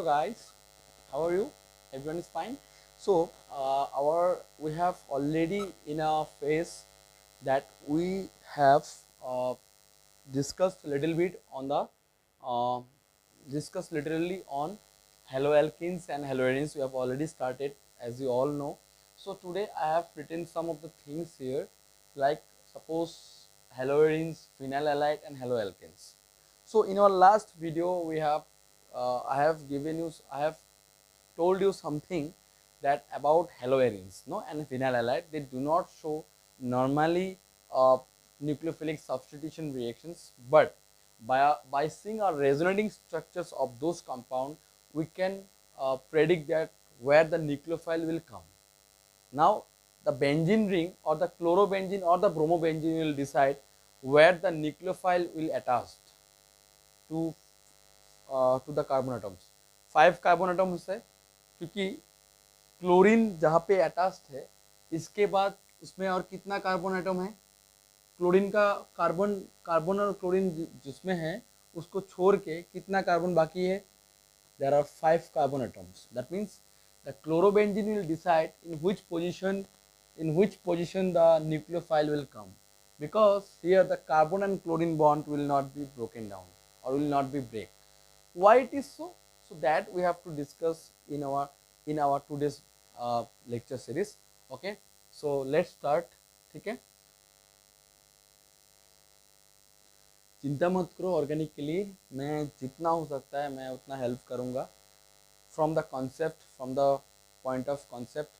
guys, how are you? Everyone is fine. So our we have already in a phase that we have discussed a little bit on the uh, discussed literally on haloalkenes and haloarenes. We have already started, as you all know. So today I have written some of the things here, like suppose haloarenes, phenylalkyl and haloalkanes. So in our last video, we have I have told you something that about haloarenes, no, and phenylalkyl. They do not show normally nucleophilic substitution reactions, but by seeing our resonating structures of those compounds, we can predict that where the nucleophile will come. Now, the benzene ring or the chlorobenzene or the bromobenzene will decide where the nucleophile will attach to the carbon atoms. 5 carbon atoms है, क्योंकि chlorine जहाँ पे attached है, इसके बाद उसमें और कितना कार्बन एटम है? क्लोरीन का कार्बन और क्लोरीन जिसमें है उसको छोड़ के कितना कार्बन बाकी है? There are 5 carbon atoms. That means the chlorobenzene will decide in which position the nucleophile will come, because here the carbon and chlorine bond will not be broken down or will not be break. Why it is so? So that we have to discuss in our today's lecture series. Okay, so let's start. ठीक है, चिंता मत करो, organic के लिए मैं जितना हो सकता है मैं उतना हेल्प करूँगा. From the concept, from the point of concept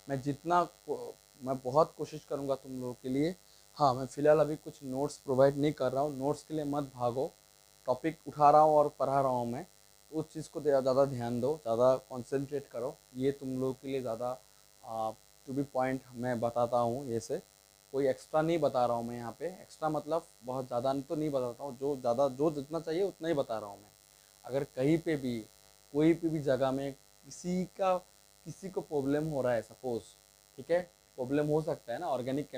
मैं बहुत कोशिश करूँगा तुम लोगों के लिए. हाँ, मैं फ़िलहाल अभी कुछ नोट्स प्रोवाइड नहीं कर रहा हूँ. नोट्स के लिए मत भागो, टॉपिक उठा रहा हूँ और पढ़ा रहा हूँ मैं, तो उस चीज़ को ज़्यादा ध्यान दो, ज़्यादा कॉन्सेंट्रेट करो. ये तुम लोगों के लिए ज़्यादा टू बी पॉइंट मैं बताता हूँ. ये से कोई एक्स्ट्रा नहीं बता रहा हूँ मैं यहाँ पे. एक्स्ट्रा मतलब बहुत ज़्यादा तो नहीं बताता हूँ, जो जितना चाहिए उतना ही बता रहा हूँ मैं. अगर कहीं पे भी कोई भी जगह में किसी को प्रॉब्लम हो रहा है, सपोज, ठीक है, प्रॉब्लम हो सकता है ना. ऑर्गेनिक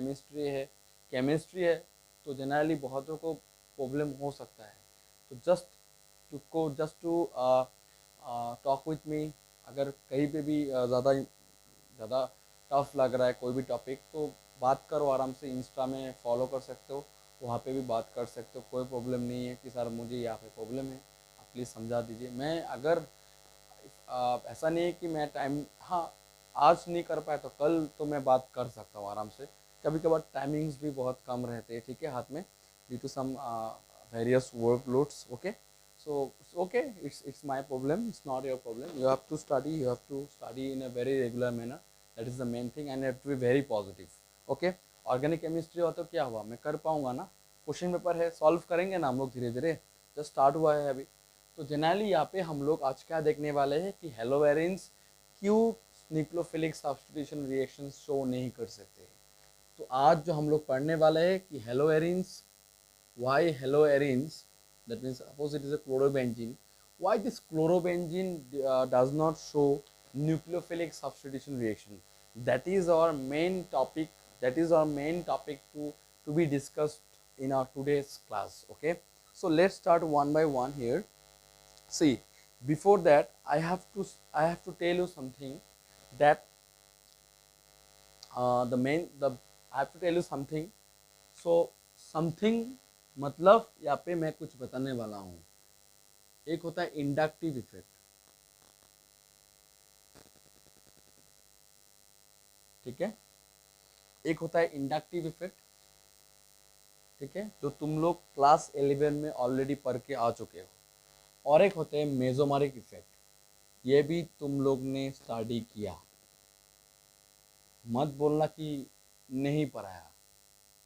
केमिस्ट्री है तो जनरली बहुतों को प्रॉब्लम हो सकता है. तो just to talk with me. अगर कहीं पे भी ज़्यादा टफ लग रहा है कोई भी टॉपिक, तो बात करो आराम से. इंस्टा में फॉलो कर सकते हो, वहाँ पे भी बात कर सकते हो. कोई प्रॉब्लम नहीं है कि सर मुझे यहाँ पे प्रॉब्लम है, आप प्लीज़ समझा दीजिए. मैं अगर ऐसा नहीं है कि मैं टाइम, हाँ, आज नहीं कर पाया तो कल तो मैं बात कर सकता हूँ आराम से. कभी कभार टाइमिंग्स भी बहुत कम रहते हैं, ठीक है, हाथ में, due to some various work loads. Okay, so okay, it's my problem, it's not your problem. You have to study in a very regular manner. That is the main thing, and you have to be very positive. Okay, organic chemistry हो तो क्या हुआ, मैं कर पाऊंगा ना. Question paper है, solve करेंगे ना हम लोग धीरे धीरे. जस्ट स्टार्ट हुआ है अभी. तो जनरली यहाँ पे हम लोग आज क्या देखने वाले हैं कि हेलोवेरिन्स क्यों न्यूक्लियोफिलिक सब्स्टिट्यूशन रिएक्शन शो नहीं कर सकते. तो आज जो हम लोग पढ़ने वाले हैं कि हेलोवेरिन्स, why haloarenes, that means suppose it is a chlorobenzene, why this chlorobenzene does not show nucleophilic substitution reaction. That is our main topic, to be discussed in our today's class. Okay, so let's start one by one here. See, before that I have to tell you something, that I have to tell you something. So something मतलब यहाँ पे मैं कुछ बताने वाला हूँ. एक होता है इंडक्टिव इफेक्ट, ठीक है, एक होता है इंडक्टिव इफेक्ट, ठीक है, जो तुम लोग क्लास 11 में ऑलरेडी पढ़ के आ चुके हो. और एक होता है मेसोमेरिक इफेक्ट, ये भी तुम लोग ने स्टडी किया. मत बोलना कि नहीं पढ़ाया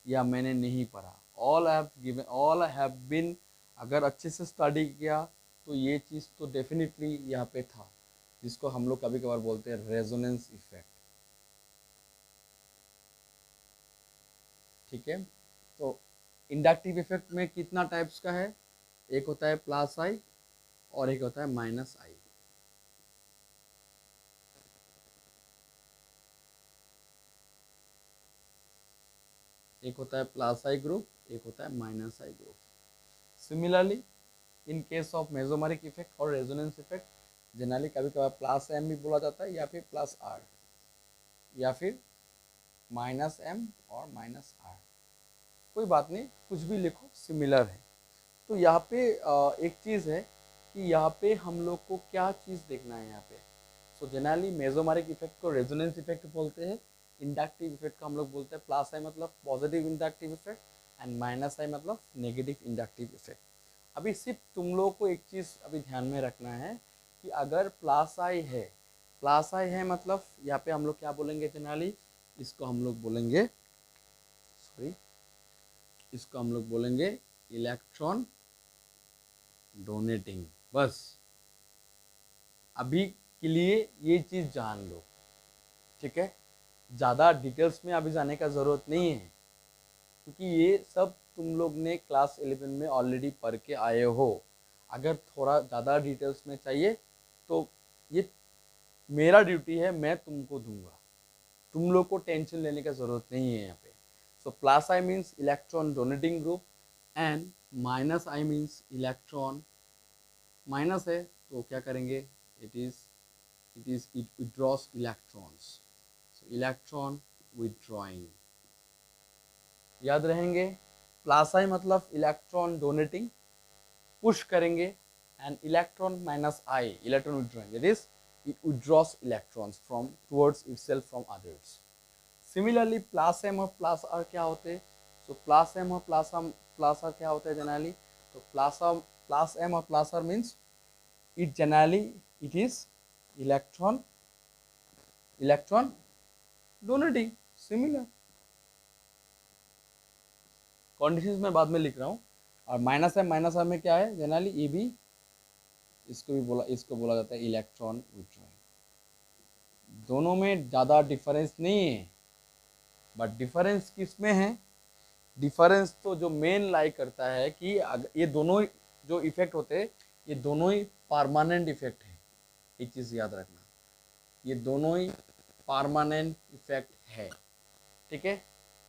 या मैंने नहीं पढ़ा. ऑल आई हैव बीन, अगर अच्छे से स्टडी किया तो ये चीज़ तो डेफिनेटली यहाँ पे था, जिसको हम लोग कभी कभार बोलते हैं रेजोनेंस इफेक्ट. ठीक है, तो इंडक्टिव इफेक्ट में कितना टाइप्स का है? एक होता है प्लस आई और एक होता है माइनस आई. एक होता है प्लस आई ग्रुप, एक होता है minus I group. Similarly, in case of mesomeric effect or resonance effect, generally कभी कभार प्लस एम भी बोला जाता है, या फिर प्लस आर, या फिर माइनस एम और माइनस आर, कोई बात नहीं, कुछ भी लिखो, सिमिलर है। तो यहाँ पे एक चीज़ है कि यहाँ पे हम लोग को क्या चीज़ देखना है यहाँ पे। सो जनरली मेसोमेरिक इफेक्ट को रेजोनेंस इफेक्ट बोलते हैं, इंडक्टिव इफेक्ट को हम लोग बोलते हैं प्लस आई मतलब positive inductive effect, and minus I मतलब नेगेटिव इंडक्टिव इफेक्ट। अभी सिर्फ तुम लोग को एक चीज़ अभी ध्यान में रखना है कि अगर प्लस आई है मतलब यहाँ पे हम लोग क्या बोलेंगे जनरली, इसको हम लोग बोलेंगे, सॉरी, इसको हम लोग बोलेंगे इलेक्ट्रॉन डोनेटिंग। बस अभी के लिए ये चीज़ जान लो, ठीक है। ज़्यादा डिटेल्स में अभी जाने का ज़रूरत नहीं है, क्योंकि ये सब तुम लोग ने क्लास 11 में ऑलरेडी पढ़ के आए हो। अगर थोड़ा ज़्यादा डिटेल्स में चाहिए तो ये मेरा ड्यूटी है, मैं तुमको दूंगा, तुम लोग को टेंशन लेने का ज़रूरत नहीं है यहाँ पे। So plus I means electron donating group, and minus I means electron, minus है तो क्या करेंगे, it withdraws electrons, so electron withdrawing, याद रहेंगे। प्लस आई मतलब इलेक्ट्रॉन डोनेटिंग, पुश करेंगे, and electron minus I electron withdrawing, it is it withdraws electrons from towards itself from others. Similarly plus M और plus R क्या होते हैं, so plus M और plus R क्या होता है जनरली, तो प्लस एम और plus R means it generally it is electron donating, similar conditions में बाद में लिख रहा हूँ। और माइनस आर में क्या है जनरली, ये भी इसको बोला जाता है इलेक्ट्रॉन विड्रॉइंग। दोनों में ज़्यादा डिफरेंस नहीं है, बट डिफरेंस किस में है, डिफरेंस तो जो मेन लाई करता है कि ये दोनों जो इफेक्ट होते हैं ये दोनों ही परमानेंट इफेक्ट है, ये चीज़ याद रखना, ये दोनों ही परमानेंट इफेक्ट है, ठीक है।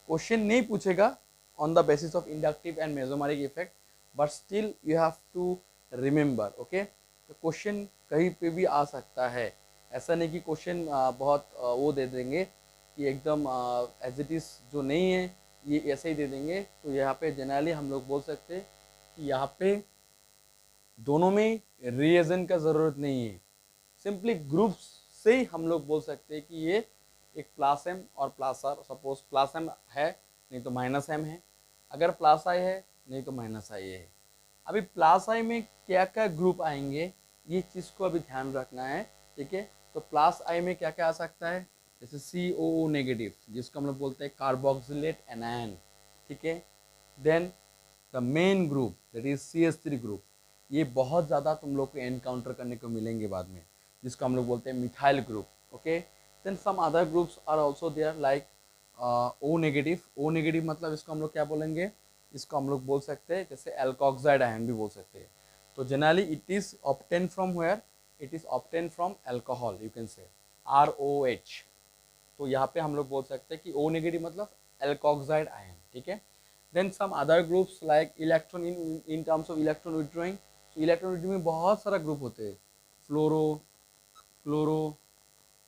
क्वेश्चन नहीं पूछेगा on the basis of inductive and mesomeric effect, but still you have to remember, okay. तो क्वेश्चन कहीं पे भी आ सकता है, ऐसा नहीं कि क्वेश्चन बहुत वो दे देंगे कि एकदम एज इट इज़ जो नहीं है ये ऐसे ही दे देंगे। तो यहाँ पे जनरली हम लोग बोल सकते हैं कि यहाँ पे दोनों में रिएजन का ज़रूरत नहीं है, सिंपली ग्रुप्स से ही हम लोग बोल सकते हैं कि ये एक प्लस एम और plus R, suppose plus M है नहीं तो माइनस एम है, अगर प्लस आई है नहीं तो माइनस आई है। अभी प्लस आई में क्या क्या ग्रुप आएंगे ये चीज़ को अभी ध्यान रखना है, ठीक है। तो प्लस आई में क्या क्या आ सकता है, जैसे COO नेगेटिव जिसको हम लोग बोलते हैं कार्बोक्सिलेट एनायन, ठीक है। Then the main group that is CH3 group, ये बहुत ज़्यादा तुम लोग को एनकाउंटर करने को मिलेंगे बाद में, जिसको हम लोग बोलते हैं methyl group, okay. Then some other groups are also there like O negative मतलब इसको हम लोग क्या बोलेंगे, इसको हम लोग बोल सकते हैं जैसे एल्कोक्साइड आयन भी बोल सकते हैं। तो generally it is obtain from where, it is obtain from alcohol, you can say ROH। तो यहाँ पे हम लोग बोल सकते हैं कि O नेगेटिव मतलब एल्कोक्साइड आयन, ठीक है। Then some other groups like electron in terms of electron withdrawing, तो इलेक्ट्रॉन विड्रॉइंग में बहुत सारा ग्रुप होते हैं, fluoro, chloro,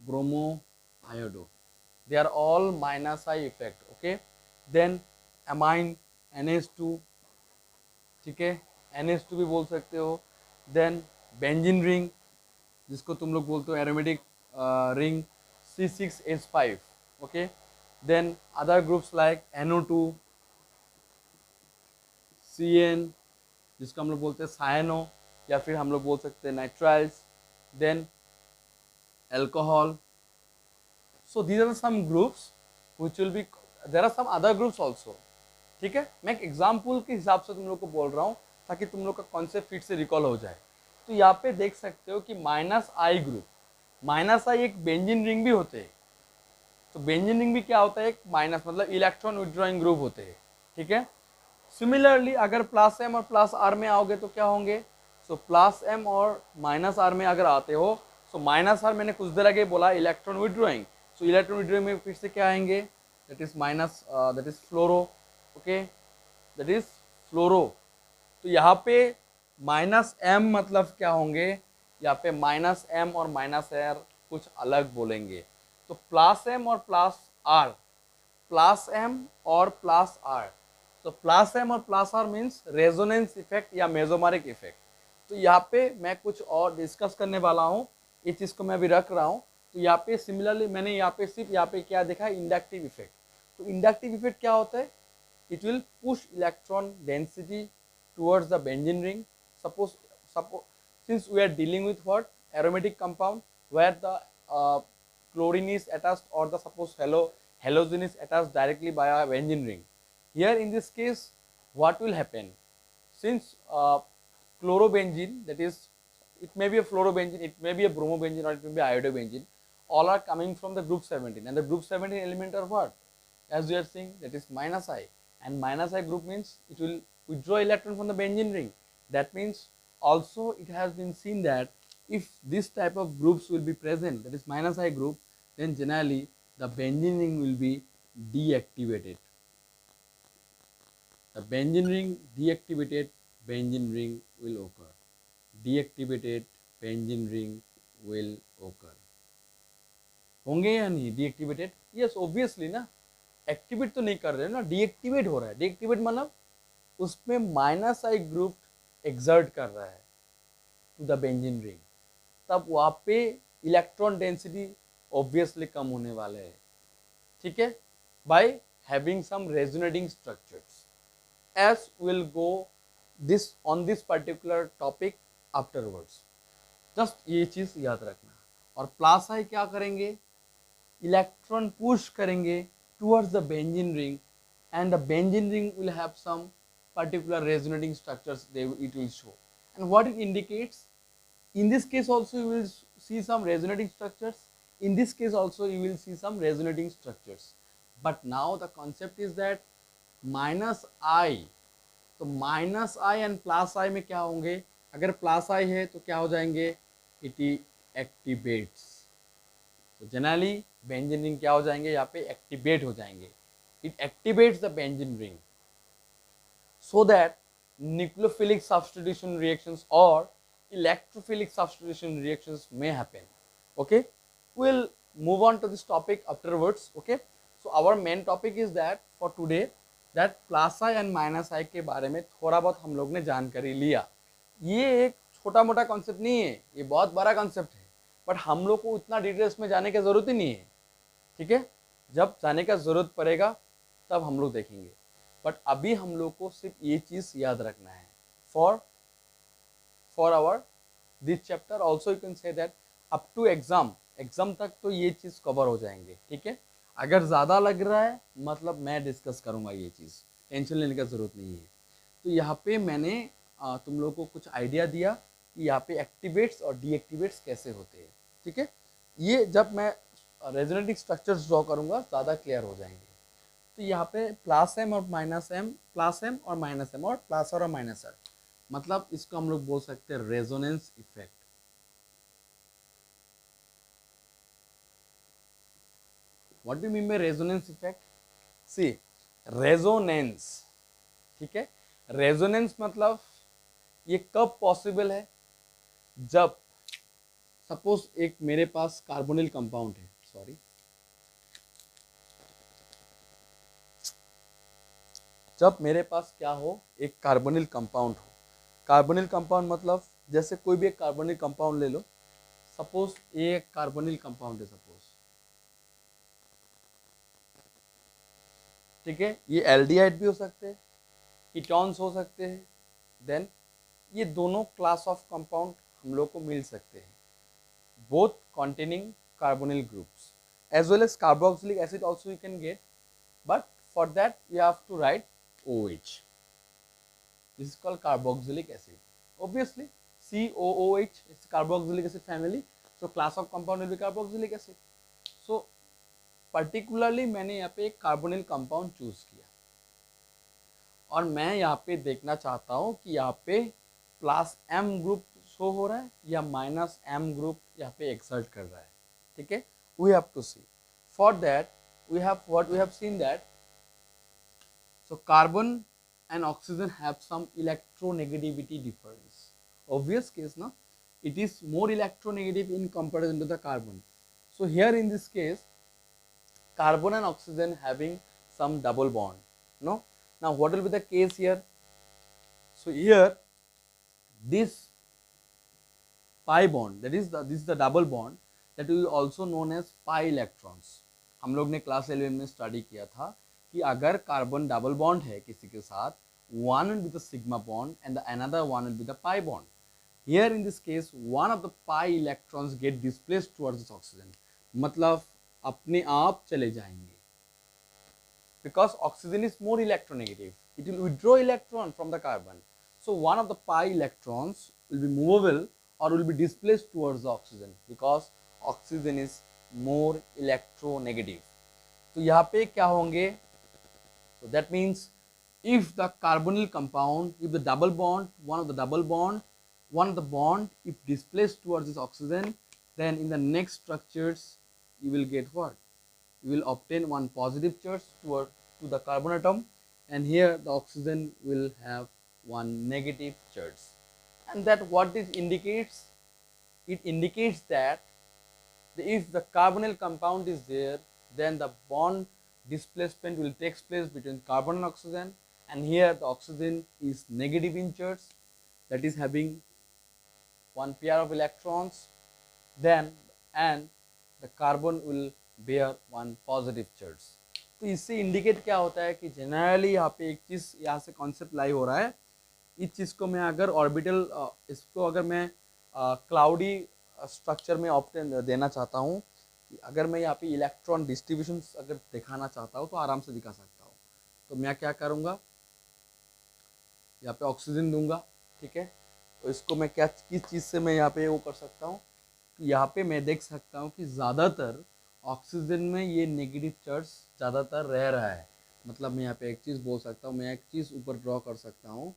bromo, iodo, they are all minus I effect, okay। then amine NH2, ठीक है, NH2 भी बोल सकते हो। then बेंजीन रिंग जिसको तुम लोग बोलते हो aromatic ring C6H5, okay। then other groups like NO2, CN जिसको हम लोग बोलते हैं सायनो, या फिर हम लोग बोल सकते हैं nitriles, then alcohol। So these are some groups which will be, there are some other groups also, ठीक है। मैं एक एग्जाम्पल के हिसाब से तुम लोग को बोल रहा हूँ ताकि तुम लोग का कॉन्सेप्ट फिट से रिकॉल हो जाए। तो यहाँ पे देख सकते हो कि माइनस आई ग्रुप, माइनस आई एक बेंजीन रिंग भी होते हैं। तो बेंजीन रिंग भी क्या होता है, एक माइनस मतलब इलेक्ट्रॉन विड्रॉइंग ग्रुप होते हैं, ठीक है। सिमिलरली अगर प्लस एम और प्लस आर में आओगे तो क्या होंगे, सो प्लस एम और माइनस आर में अगर आते हो, सो माइनस आर मैंने कुछ देर आगे बोला electron withdrawing, so electron withdrawing में फिर से क्या आएंगे, that is minus, that is fluoro, okay, that is fluoro. तो यहाँ पे माइनस एम मतलब क्या होंगे, यहाँ पे माइनस एम और माइनस आर कुछ अलग बोलेंगे। तो प्लस एम और प्लस आर, प्लस एम और प्लस आर, तो प्लस एम और plus R means resonance effect या मेसोमेरिक इफेक्ट। तो यहाँ पे मैं कुछ और डिस्कस करने वाला हूँ, इस चीज़ को मैं अभी रख रहा हूँ। तो यहाँ पे सिमिलरली मैंने यहाँ पे सिर्फ यहाँ पे क्या देखा है, इंडक्टिव इफेक्ट। तो इंडक्टिव इफेक्ट क्या होता है, it will push electron density towards the benzene ring. Suppose since we are dealing with what, aromatic compound where the chlorine is attached or the suppose halogen is attached directly by a benzene ring. Here in this case what will happen, since chlorobenzene, that is, it may be a fluorobenzene, it may be a bromobenzene, or it may be iodobenzene, all are coming from the group 17, and the group 17 element are what, as we are seeing, that is minus I, and minus I group means it will withdraw electron from the benzene ring. That means also it has been seen that if this type of groups will be present, that is minus I group, then generally the benzene ring will be deactivated. The benzene ring deactivated, benzene ring will occur. Deactivated benzene ring will occur. होंगे या नहीं deactivated? Yes, obviously ना, activate तो नहीं कर रहे ना, deactivate हो रहा है। डीएक्टिवेट मतलब उसमें माइनस आई ग्रुप एक्सर्ट कर रहा है टू द बेंजीन रिंग, तब वहाँ पे इलेक्ट्रॉन डेंसिटी ऑब्वियसली कम होने वाले है, ठीक है, by having some resonating structures, as will go this on this particular topic afterwards. Just ये चीज़ याद रखना। और प्लस आई क्या करेंगे, इलेक्ट्रॉन पुश करेंगे towards the benzene ring, and the benzene ring will have some particular resonating structures it will show. And what it indicates, in this case also you will see some resonating structures, in this case also you will see some resonating structures. But now the concept is that minus I, तो minus I and plus I में क्या होंगे, अगर plus I है तो क्या हो जाएंगे, it activates. तो जनरली बेंजीन रिंग क्या हो जाएंगे, यहाँ पे एक्टिवेट हो जाएंगे, it activates the benzene ring, so that nucleophilic substitution reactions और electrophilic substitution reactions may happen. Okay, we'll move on to this topic afterwards. Okay, so our main topic is that for today, that plus I and minus I के बारे में थोड़ा बहुत हम लोग ने जानकारी लिया। ये एक छोटा मोटा कॉन्सेप्ट नहीं है, ये बहुत बड़ा कॉन्सेप्ट है, बट हम लोग को उतना डिटेल्स में जाने की जरूरत ही नहीं है, ठीक है, जब जाने का जरूरत पड़ेगा तब हम लोग देखेंगे। बट अभी हम लोग को सिर्फ ये चीज याद रखना है for our this chapter. Also you can say that up to exam तक तो ये चीज कवर हो जाएंगे, ठीक है। अगर ज्यादा लग रहा है मतलब मैं डिस्कस करूंगा, ये चीज टेंशन लेने की जरूरत नहीं है। तो यहाँ पे मैंने तुम लोग को कुछ आइडिया दिया कि यहाँ पे एक्टिवेट्स और डीएक्टिवेट्स कैसे होते हैं, ठीक है। ये जब मैं रेजोनेटिंग स्ट्रक्चर्स ड्रॉ करूंगा ज़्यादा क्लियर हो जाएंगे। तो यहाँ पे प्लस एम और माइनस एम, प्लस एम और माइनस एम, और प्लस और माइनस आर, मतलब इसको हम लोग बोल सकते हैं resonance effect. What do mean by resonance effect? See, resonance, ठीक है, रेजोनेंस मतलब ये कब पॉसिबल है, जब सपोज एक मेरे पास कार्बोनिल कंपाउंड है, सॉरी, जब मेरे पास क्या हो, एक कार्बोनिल कंपाउंड हो। कार्बोनिल कंपाउंड मतलब जैसे कोई भी एक कार्बोनिल कंपाउंड ले लो, सपोज ये एक कार्बोनिल कंपाउंड है सपोज, ठीक है, ये एल्डिहाइड भी हो सकते हैं, कीटोन्स हो सकते हैं, देन ये दोनों क्लास ऑफ कंपाउंड हम लोग को मिल सकते हैं, both containing carbonyl groups, as well as carboxylic acid also you can get, but for that you have to write OH. This is called carboxylic acid. Obviously COOH is carboxylic acid family, so class of compound will be carboxylic acid. So particularly मैंने यहाँ पे एक carbonyl compound choose किया, और मैं यहाँ पे देखना चाहता हूँ कि यहाँ पे प्लस एम ग्रुप शो हो रहा है या माइनस एम ग्रुप यहाँ पे एक्सर्ट कर रहा है, ठीक है। We have to see, for that we have seen that so carbon and oxygen have some electronegativity difference, obvious case ना, it is more electronegative in comparison to the carbon. So here in this case, carbon and oxygen having some double bond. No. Now what will be the case here? So here this pi bond, that is this is the double bond that we also known as pi electrons. हम लोग ने class 11 में study किया था कि अगर carbon double bond है किसी के साथ, one will be the sigma bond and the another one will be the pi bond. Here in this case, one of the pi electrons get displaced towards this oxygen. मतलब अपने आप चले जाएंगे. Because oxygen is more electronegative, it will withdraw electron from the carbon. So one of the pi electrons will be movable or will be displaced towards the oxygen because oxygen is more electronegative. तो यहाँ पे क्या होंगे? So that means if the carbonyl compound, if the double bond, one of the bond, if displaced towards this oxygen, then in the next structures you will get what? You will obtain one positive charge to the carbon atom, and here the oxygen will have one negative charge. And that what this indicates? It indicates that if the carbonyl compound is there, then the bond displacement will take place between carbon and oxygen, and here the oxygen is negative in charge, that is having one pair of electrons, then and the carbon will bear one positive charge. तो इससे indicate क्या होता है कि generally यहाँ पे एक चीज़ यहाँ से कॉन्सेप्ट लाई हो रहा है. इस चीज़ को मैं अगर ऑर्बिटल इसको अगर मैं क्लाउडी स्ट्रक्चर में ऑप्टेन देना चाहता हूँ, अगर मैं यहाँ पे इलेक्ट्रॉन डिस्ट्रीब्यूशन अगर दिखाना चाहता हूँ तो आराम से दिखा सकता हूँ. तो मैं क्या करूँगा, यहाँ पे ऑक्सीजन दूंगा. ठीक है, तो इसको मैं क्या किस चीज़ से मैं यहाँ पे वो कर सकता हूँ, यहाँ पे मैं देख सकता हूँ कि ज़्यादातर ऑक्सीजन में ये नेगेटिव चार्ज ज़्यादातर रह रहा है. मतलब मैं यहाँ पे एक चीज़ बोल सकता हूँ, मैं एक चीज़ ऊपर ड्रॉ कर सकता हूँ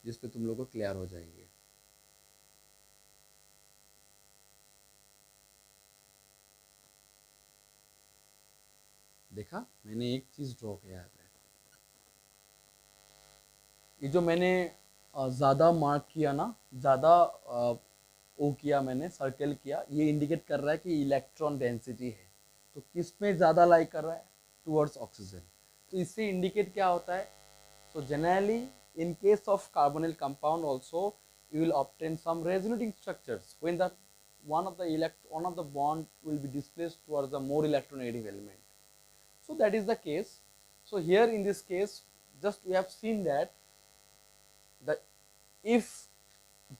जिस पे तुम लोग को क्लियर हो जाएंगे. देखा, मैंने एक चीज़ ड्रॉ किया है. ये जो मैंने ज़्यादा मार्क किया ना, ज़्यादा ओ किया मैंने, सर्कल किया, ये इंडिकेट कर रहा है कि इलेक्ट्रॉन डेंसिटी है. तो किस में ज़्यादा लाई कर रहा है? Towards oxygen. तो इससे इंडिकेट क्या होता है? So generally in case of carbonyl compound also you will obtain some resonating structures when the one of the bond will be displaced towards the more electronegative element. So that is the case. So here in this case, just we have seen that if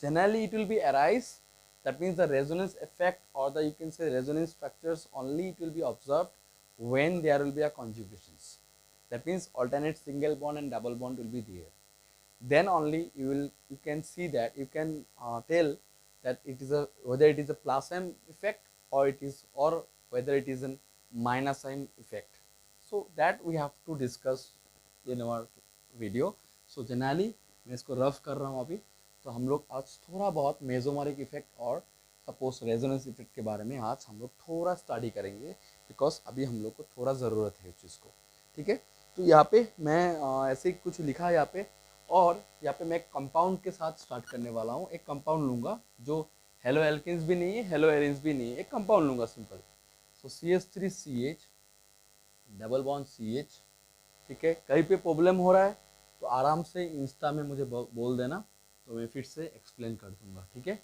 generally it will be arise, that means the resonance effect or the you can say resonance structures only it will be observed when there will be a conjugations. That means alternate single bond and double bond will be there. Then only you can see that you can tell that it is whether it is a plus M effect or whether it is a minus M effect. So that we have to discuss in our video. So generally मैं इसको rough कर रहा हूँ अभी. तो हम लोग आज थोड़ा बहुत मेसोमेरिक इफेक्ट और सपोज रेजोनेंस इफेक्ट के बारे में आज हम लोग थोड़ा स्टडी करेंगे, बिकॉज अभी हम लोग को थोड़ा ज़रूरत है उस चीज़ को. ठीक है, तो यहाँ पे मैं ऐसे ही कुछ लिखा है यहाँ पे, और यहाँ पे मैं एक कंपाउंड के साथ स्टार्ट करने वाला हूँ. एक कंपाउंड लूँगा जो हेलो एल्केन्स भी नहीं है, हेलो एरिन्स भी नहीं है, एक कंपाउंड लूँगा सिंपल. सो CH3CH डबल बॉन्ड CH. ठीक है, कहीं पे प्रॉब्लम हो रहा है तो आराम से इंस्टा में मुझे बोल देना, तो मैं फिर से एक्सप्लेन कर दूँगा. ठीक है,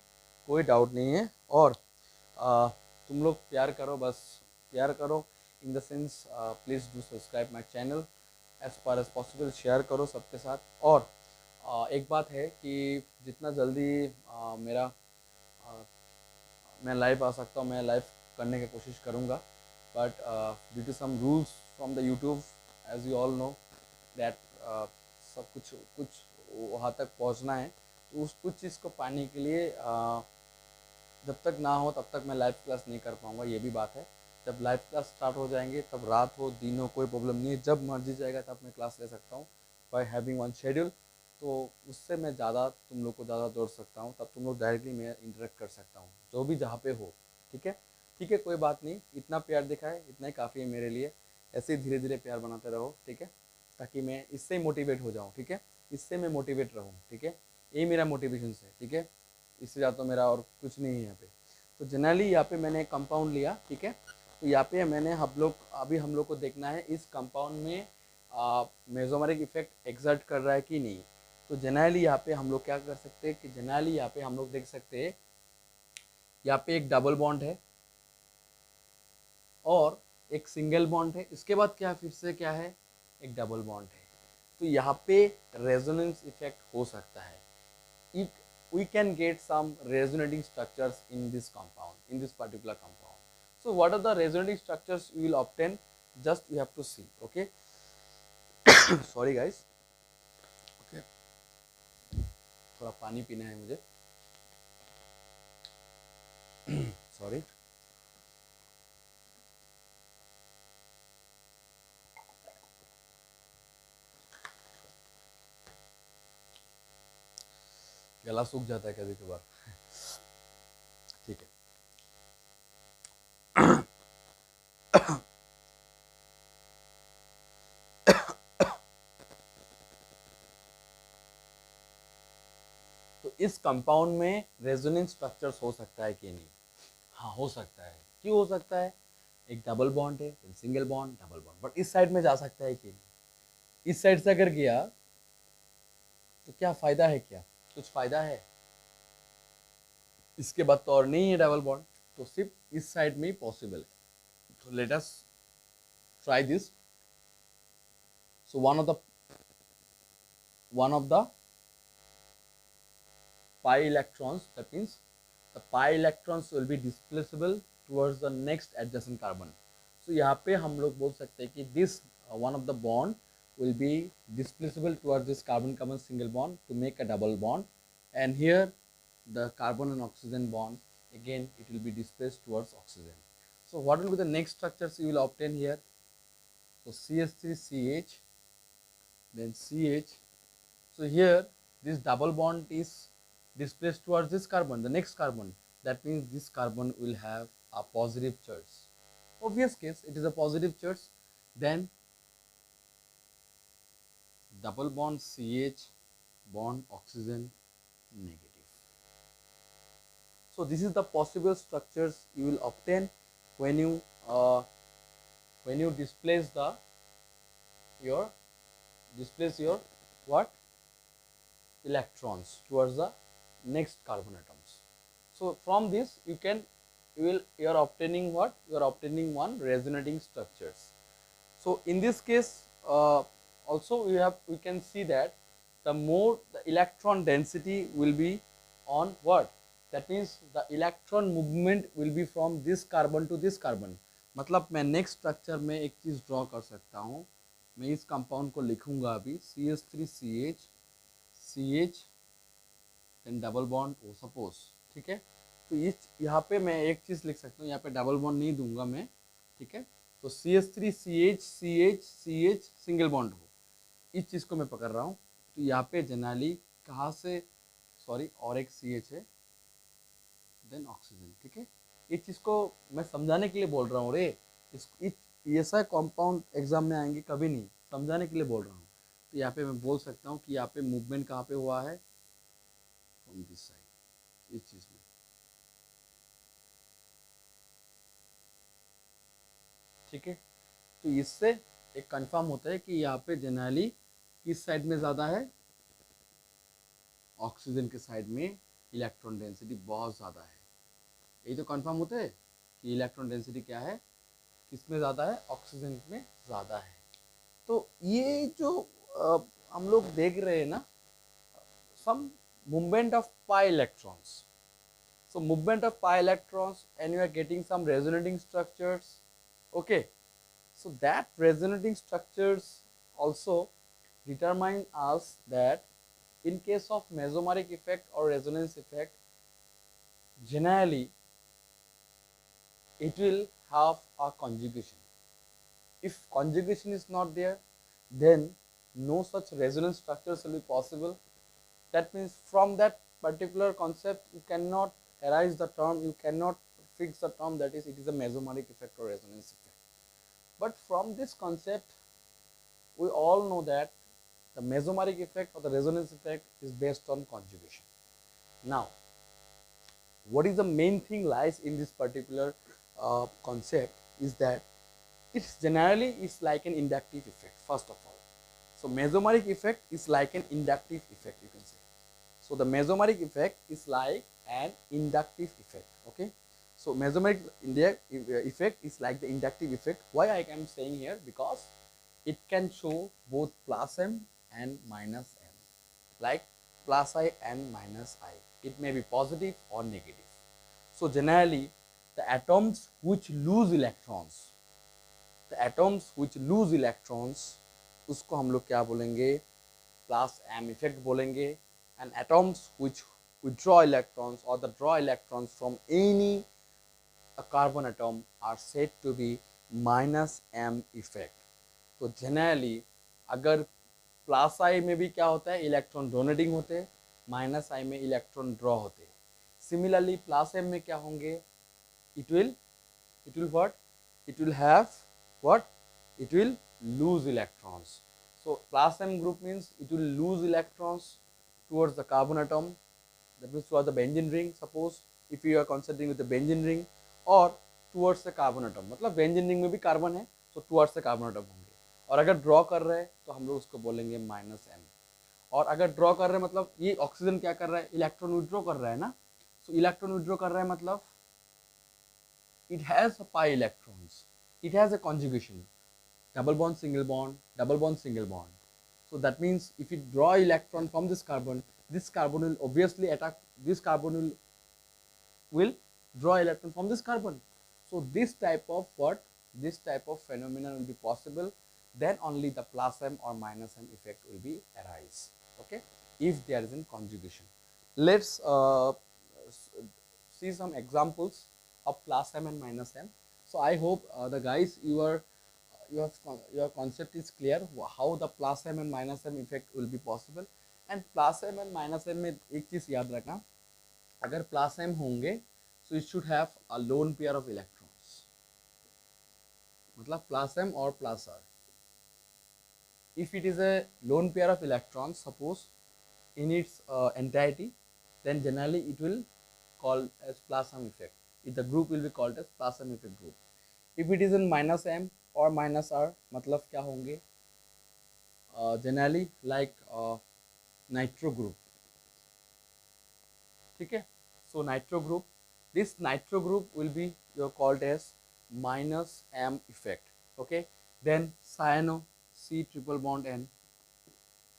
कोई डाउट नहीं है. और तुम लोग प्यार करो, बस प्यार करो in the sense please do subscribe my channel as far as possible. Share करो सबके साथ. और एक बात है कि जितना जल्दी मैं लाइव आ सकता हूँ, मैं लाइव करने की कोशिश करूँगा. But due to some rules from the YouTube, as you all know that सब कुछ वहाँ तक पहुँचना है. तो उस कुछ चीज़ को पाने के लिए जब तक ना हो तब तक मैं लाइव क्लास नहीं कर पाऊँगा. ये भी बात है. जब लाइव क्लास स्टार्ट हो जाएंगे तब रात हो दिन हो कोई प्रॉब्लम नहीं है, जब मर्जी जाएगा तब मैं क्लास ले सकता हूँ बाय हैविंग वन शेड्यूल. तो उससे मैं ज़्यादा तुम लोग को ज़्यादा जोड़ सकता हूँ, तब तुम लोग डायरेक्टली मैं इंटरेक्ट कर सकता हूँ जो भी जहाँ पे हो. ठीक है, ठीक है, कोई बात नहीं. इतना प्यार दिखाए इतना ही काफ़ी है मेरे लिए. ऐसे ही धीरे धीरे प्यार बनाते रहो. ठीक है, ताकि मैं इससे मोटिवेट हो जाऊँ. ठीक है, इससे मैं मोटिवेट रहूँ. ठीक है, यही मेरा मोटिवेशन है. ठीक है, इससे ज़्यादा तो मेरा और कुछ नहीं है यहाँ पे। तो जनरली यहाँ पे मैंने एक कंपाउंड लिया, ठीक है। तो यहाँ पे मैंने हम लोग को देखना है इस कंपाउंड में मेसोमेरिक इफेक्ट एग्जर्ट कर रहा है कि नहीं। तो जनरली यहाँ पे हम लोग क्या कर सकते हैं कि जनरली यहाँ पे हम लोग देख सकते हैं यहाँ पे एक डबल बॉन्ड है और एक सिंगल बॉन्ड है। इसके बाद क्या फिर से क्या है, एक डबल बॉन्ड है। तो यहाँ पे रेजोनेंस इफेक्ट हो सकता है। It we can get some resonating structures in this compound, in this particular compound. So what are the resonating structures we will obtain? Just we have to see. Okay. Sorry guys. Okay. थोड़ा पानी पीना है मुझे. Sorry. गला सूख जाता है कभी कभार. ठीक है. तो इस कंपाउंड में रेजोनेंस स्ट्रक्चर्स हो सकता है कि नहीं? हाँ हो सकता है. क्यों हो सकता है? एक डबल बॉन्ड है, single bond, double bond, but इस साइड में जा सकता है कि नहीं? इस साइड से अगर गया तो क्या फायदा है? क्या कुछ फायदा है? इसके बाद तो और नहीं है डबल बॉन्ड, तो सिर्फ इस साइड में ही पॉसिबल है. तो let us try this. So one of the pi electrons, that means the pi electrons will be displaceable towards the next adjacent carbon. So यहाँ पे हम लोग बोल सकते हैं कि this one of the bond will be displaceable towards this carbon single bond to make a double bond, and here the carbon and oxygen bond again it will be displaced towards oxygen. So what will be the next structures you will obtain here? So CH3CH, then CH. So here this double bond is displaced towards this carbon, the next carbon. That means this carbon will have a positive charge. Obvious case, it is a positive charge. Then double bond CH, bond oxygen, negative. So this is the possible structures you will obtain when you displace your what? Electrons towards the next carbon atoms. So from this you are obtaining what? You are obtaining one resonating structures. So in this case also we can see that the more the electron density will be on what? That means the electron movement will be from this carbon to this carbon. मतलब मैं next structure में एक चीज़ draw कर सकता हूँ. मैं इस compound को लिखूंगा अभी CH3CH, CH then double bond O suppose, ठीक है. तो इस यहाँ पे मैं एक चीज़ लिख सकता हूँ, यहाँ पे डबल बॉन्ड नहीं दूंगा मैं, ठीक है. तो CH3CH, CH, CH single bond हो, इस चीज़ को मैं पकड़ रहा हूँ. तो यहाँ पे जनरली कहाँ से, सॉरी और एक CH है देन ऑक्सीजन, ठीक है. इस चीज़ को मैं समझाने के लिए बोल रहा हूँ रे. ऐसा कंपाउंड एग्जाम में आएंगे कभी नहीं, समझाने के लिए बोल रहा हूँ. तो यहाँ पे मैं बोल सकता हूँ कि यहाँ पे मूवमेंट कहाँ पे हुआ है, फ्रॉम दिस साइड, इस चीज़ में, ठीक है. तो इससे एक कंफर्म होता है कि यहाँ पे जनरली किस साइड में ज़्यादा है, ऑक्सीजन के साइड में इलेक्ट्रॉन डेंसिटी बहुत ज़्यादा है. यही तो कंफर्म होता है कि इलेक्ट्रॉन डेंसिटी क्या है, किस में ज़्यादा है, ऑक्सीजन में ज़्यादा है. तो ये जो हम लोग देख रहे हैं ना, सम movement of pi electrons. So movement of pi electrons and you are getting some resonating structures. Okay. So that resonating structures also determine us that in case of mesomeric effect or resonance effect, generally it will have a conjugation. If conjugation is not there, then no such resonance structures will be possible. That means from that particular concept you cannot arise the term, you cannot fix the term that is it is a mesomeric effect or resonance effect. But from this concept we all know that the mesomeric effect or the resonance effect is based on conjugation. Now what is the main thing lies in this particular concept is that it's generally is like an inductive effect first of all. So mesomeric effect is like an inductive effect, you can say. So the mesomeric effect is like an inductive effect. Okay. So mesomeric effect is like the inductive effect. Why I am saying here? Because it can show both plus m and minus m, like plus I and minus I. It may be positive or negative. So generally, the atoms which lose electrons, उसको हम लोग क्या बोलेंगे? Plus M effect बोलेंगे. And atoms which withdraw electrons or the draw electrons from any a carbon atom are said to be minus m effect. तो generally अगर plus आई में भी क्या होता है? इलेक्ट्रॉन डोनेटिंग होते हैं, माइनस आई में इलेक्ट्रॉन ड्रॉ होते हैं. सिमिलरली प्लस एम में क्या होंगे? it will what? It will have what? It will lose electrons. So plus m group means it will lose electrons towards the carbon atom, that means towards the benzene ring. Suppose if you are considering with the benzene ring, or towards the carbon atom, मतलब benzene ring में भी carbon है, so towards the carbon atom होंगे. और अगर draw कर रहे हैं तो हम लोग उसको बोलेंगे माइनस एम. और अगर ड्रॉ कर रहे हैं मतलब ये ऑक्सीजन क्या कर रहा है? इलेक्ट्रॉन विड्रॉ कर रहा है ना. सो इलेक्ट्रॉन विड्रॉ कर रहा है मतलब it has a pi electrons, it has a conjugation, double bond single bond, double bond single bond. So that means if you draw electron from this carbon will obviously attack this carbon, will draw electron from this carbon. So this type of what? This type of phenomenon will be possible, then only the plus m or minus m effect will be arise. Okay, if there is a conjugation. Let's see some examples of plus m and minus m. So I hope the guys your concept is clear how the plus m and minus m effect will be possible. And plus m and minus m में एक चीज याद रखना, अगर plus m होंगे so it should have a lone pair of electrons, मतलब plus m or plus r. If it is a lone pair of electrons, suppose in its entirety, then generally it will called as plus m effect. If the group will be called as plus m effect group. If it is in minus m or minus r, मतलब क्या होंगे? Generally like nitro group. ठीक है? So nitro group, this nitro group will be called as minus m effect. Okay? Then cyano, C triple bond N.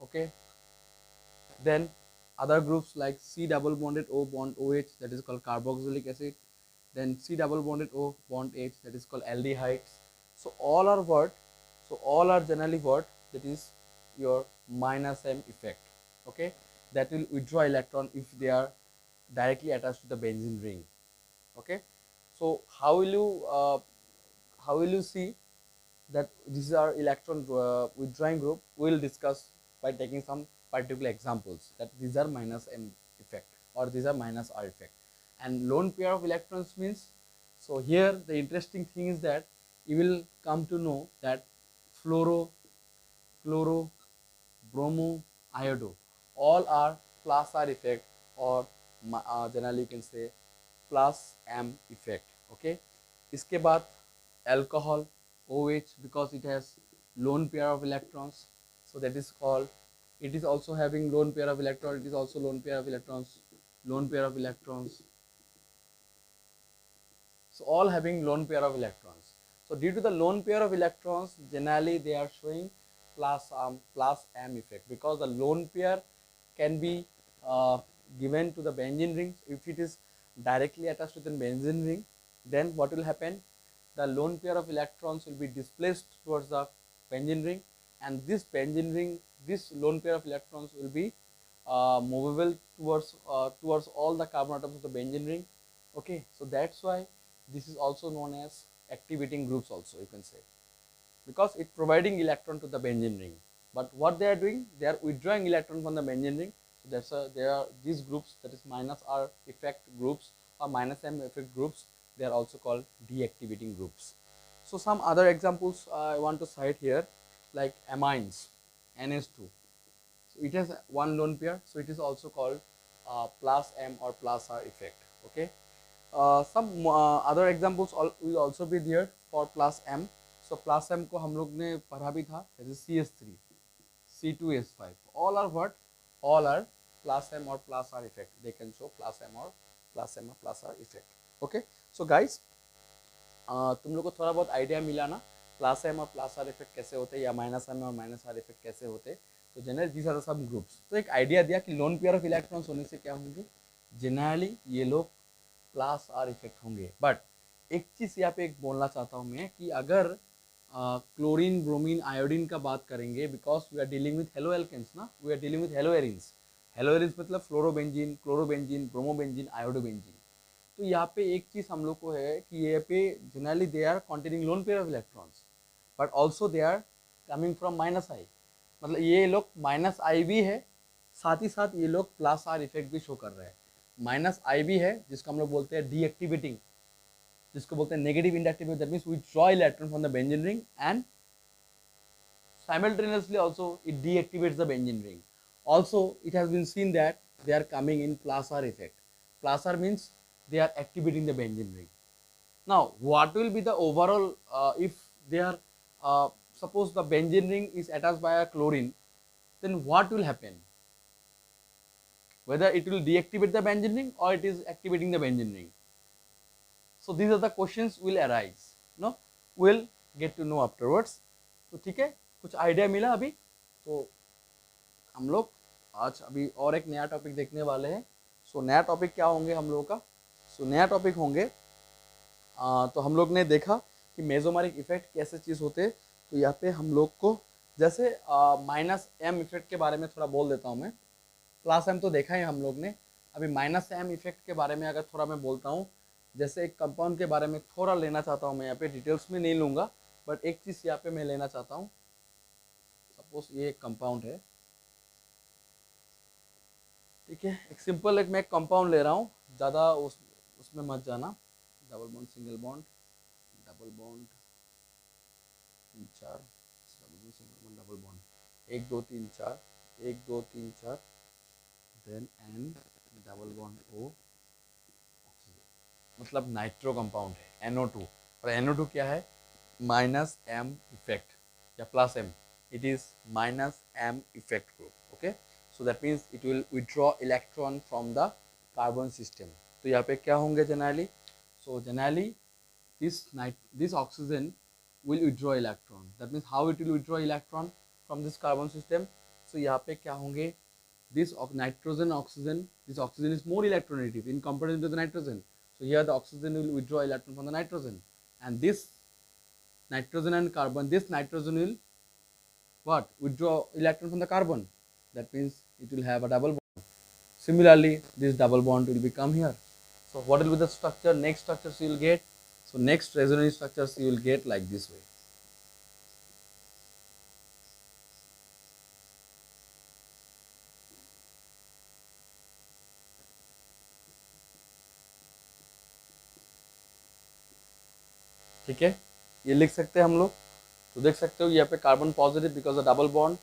Okay? Then other groups like C double bonded O bond OH, that is called carboxylic acid. Then C double bonded O bond H, that is called aldehydes. So all are what? So all are generally what? That is your minus m effect. Okay, that will withdraw electron if they are directly attached to the benzene ring. Okay, so how will you see that these are electron withdrawing group? We will discuss by taking some particular examples that these are minus m effect or these are minus r effect. And lone pair of electrons means, so here the interesting thing is that you will come to know that fluoro, chloro, bromo, iodo, all are plus r effect or generally you can say plus m effect. Okay, इसके बाद alcohol, OH, because it has lone pair of electrons, so that is called, it is also having lone pair of electrons, it is also lone pair of electrons, lone pair of electrons. So all having lone pair of electrons. So due to the lone pair of electrons, generally they are showing plus m effect, because the lone pair can be given to the benzene ring. If it is directly attached to the benzene ring, then what will happen? The lone pair of electrons will be displaced towards the benzene ring, and this benzene ring, this lone pair of electrons will be movable towards all the carbon atoms of the benzene ring. Okay, so that's why this is also known as activating groups also, you can say, because it providing electron to the benzene ring. But what they are doing, they are withdrawing electron from the benzene ring. So that's there are these groups, that is minus r effect groups or minus m effect groups. They are also called deactivating groups. So some other examples I want to cite here, like amines, NH2. So it has one lone pair, so it is also called plus m or plus r effect. Okay. Some other examples will also be there for plus m. So plus m को हम लोग ने पढ़ा भी था, जैसे CS3, C2S5. All are what? All are plus m or plus r effect. They can show plus m or plus r effect. Okay. So guys, तुम लोग को थोड़ा बहुत आइडिया मिला ना प्लस एम और प्लस आर इफेक्ट कैसे होते हैं, या माइनस एम और माइनस आर इफेक्ट कैसे होते हैं. तो जनरली दीज आर सब ग्रुप्स. तो एक आइडिया दिया कि लोन पेयर ऑफ इलेक्ट्रॉन्स होने से क्या होंगे, जनरली ये लोग प्लस आर इफेक्ट होंगे. बट एक चीज़ यहाँ पे एक बोलना चाहता हूँ मैं कि अगर क्लोरीन ब्रोमीन आयोडीन का बात करेंगे, because we are dealing with halo alkanes ना, we are dealing with halo arenes. Halo arenes मतलब फ्लोरोबेंजीन, क्लोरोबेंजीन, ब्रोमोबेंजीन, आयोडोबेंजीन. तो यहाँ पे एक चीज़ हम लोग को है कि ये पे generally they are containing lone pair of electrons, but also they are coming from minus I. मतलब ये लोग माइनस आई भी है, साथ ही साथ ये लोग प्लस आर इफेक्ट भी शो कर रहे हैं. माइनस आई भी है जिसको हम लोग बोलते हैं डीएक्टिवेटिंग, जिसको बोलते हैं negative inductive. That means we draw electron from the benzene ring and simultaneously also it deactivates the benzene ring. Also it has been seen that they are coming in plus R effect. Plus R means they are activating the benzene ring. Now what will be the overall if they are suppose the benzene ring is attached by a chlorine, then what will happen? Whether it will deactivate the benzene ring or it is activating the benzene ring. So these are the questions will arise. No, we'll get to know afterwards. तो ठीक है, कुछ idea मिला अभी. तो हम लोग आज अभी और एक नया टॉपिक देखने वाले हैं. सो नया टॉपिक क्या होंगे हम लोगों का? सो नया टॉपिक होंगे तो हम लोग ने देखा कि मेसोमेरिक इफेक्ट कैसे चीज़ होते हैं. तो यहाँ पे हम लोग को जैसे माइनस एम इफेक्ट के बारे में थोड़ा बोल देता हूँ मैं. प्लस एम तो देखा है हम लोग ने. अभी माइनस एम इफेक्ट के बारे में अगर थोड़ा मैं बोलता हूँ, जैसे एक कंपाउंड के बारे में थोड़ा लेना चाहता हूँ मैं. यहाँ पे डिटेल्स में नहीं लूँगा, बट एक चीज़ यहाँ पे मैं लेना चाहता हूँ. सपोज ये एक कंपाउंड है, ठीक है. एक सिंपल एक मैं एक कंपाउंड ले रहा हूँ, ज़्यादा उसमें मत जाना. Double bond, single bond, double bond, 3 4, double bond, single bond, double bond, 1 2 3 4, 1 2 3 4, then N, double bond O, मतलब नाइट्रो कंपाउंड है NO2. और NO2 क्या है? माइनस एम इफेक्ट या plus M. It is minus M effect group. Okay, so that means it will withdraw electron from the carbon system. तो यहाँ पे क्या होंगे generally? So generally this oxygen will withdraw electron. That means how it will withdraw electron from this carbon system? So यहाँ पे क्या होंगे? This nitrogen oxygen, this oxygen is more electronegative in comparison to the nitrogen. So here the oxygen will withdraw electron from the nitrogen, and this nitrogen and carbon, this nitrogen will what? Withdraw electron from the carbon. That means it will have a double bond. Similarly, this double bond will become here. So what will be the structure? Next structures you will get. So next resonance structures you will get like this way. ठीक है, ये लिख सकते हैं हम लोग. तो देख सकते हो यहाँ पे carbon positive because the double bond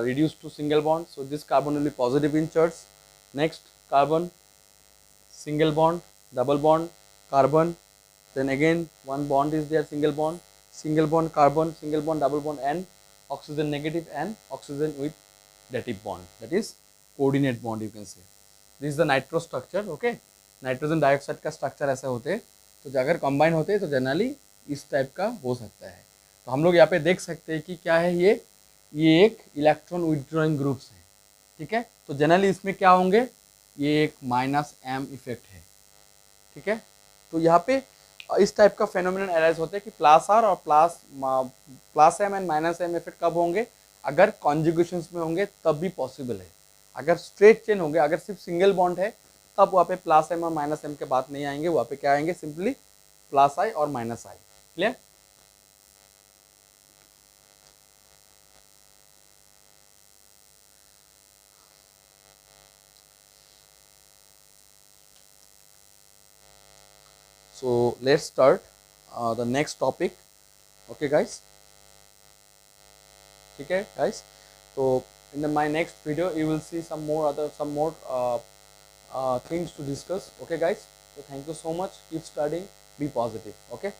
reduced to single bond. So this carbon will be positive in charge. Next carbon, single bond, double bond, carbon. Then again one bond is there, single bond, carbon, single bond, double bond, and oxygen negative and oxygen with dative bond. That is coordinate bond you can say. This is the nitro structure. Okay, nitrogen dioxide का structure ऐसे होते हैं. तो अगर combine होते हैं तो generally इस टाइप का हो सकता है. तो हम लोग यहाँ पे देख सकते हैं कि क्या है ये एक इलेक्ट्रॉन विथड्रॉइंग ग्रुप्स है. ठीक है, तो जनरली इसमें क्या होंगे? ये एक माइनस एम इफेक्ट है. ठीक है, तो यहाँ पे इस टाइप का फेनोमेनन अराइज होता है कि प्लस आर और plus M and minus M effect कब होंगे? अगर कॉन्जुगेशंस में होंगे तब भी पॉसिबल है. अगर स्ट्रेट चेन होंगे, अगर सिर्फ सिंगल बॉन्ड है, तब वहाँ पे प्लस एम और माइनस एम के बात नहीं आएंगे. वहाँ पे क्या आएंगे? सिंपली प्लस आई और minus I. Clear? So let's start the next topic. Okay guys, ठीक है guys. So in my next video you will see some more things to discuss. Okay guys, so thank you so much. Keep studying, be positive. Okay.